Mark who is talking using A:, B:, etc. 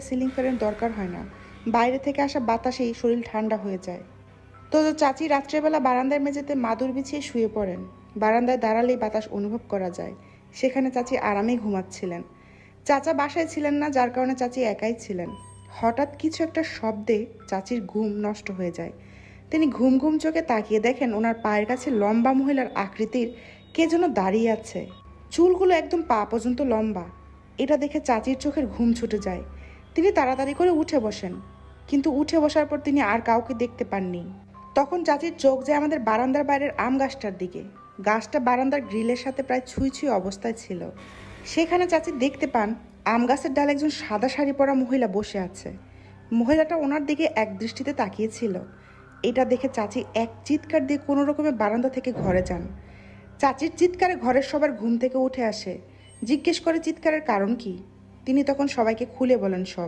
A: Ceiling ফ্যানের দরকার হয় না, বাইরে থেকে আসা বাতাসেই শরীর ঠান্ডা হয়ে যায়। তো চাচি রাত্রেবেলা বারান্দার মেঝেতে মাদুর বিছিয়ে শুয়ে পড়েন। বারান্দায় দাঁড়ালেই বাতাস অনুভব করা যায়। সেখানে চাচি আরামেই ঘুমাচ্ছিলেন। চাচা বাসায় ছিলেন না, যার কারণে চাচি একাই ছিলেন। হঠাৎ কিছু একটা শব্দে চাচির ঘুম নষ্ট হয়ে যায়। তিনি ঘুম ঘুম চোখে তাকিয়ে দেখেন ওনার পায়ের কাছে লম্বা মহিলার আকৃতির কে যেন দাঁড়িয়ে আছে। চুলগুলো একদম পা পর্যন্ত লম্বা। এটা দেখে চাচির চোখের ঘুম ছুটে যায়। তিনি তাড়াতাড়ি করে উঠে বসেন, কিন্তু উঠে বসার পর তিনি আর কাউকে দেখতে পাননি। তখন চাচির চোখ যায় আমাদের বারান্দার বাইরের আম গাছটার দিকে। গাছটা বারান্দার গ্রিলের সাথে প্রায় ছুঁই ছুঁই অবস্থায় ছিল। সেখানে চাচি দেখতে পান আম গাছের ডালে একজন সাদা শাড়ি পরা মহিলা বসে আছে। মহিলাটা ওনার দিকে এক দৃষ্টিতে তাকিয়েছিল। এটা দেখে চাচি এক চিৎকার দিয়ে কোনো রকমে বারান্দা থেকে ঘরে যান। চাচির চিৎকারে ঘরের সবার ঘুম থেকে উঠে আসে। জিজ্ঞেস করে চিৎকারের কারণ কি। তিনি তখন সবাইকে খুলে বলেন সব।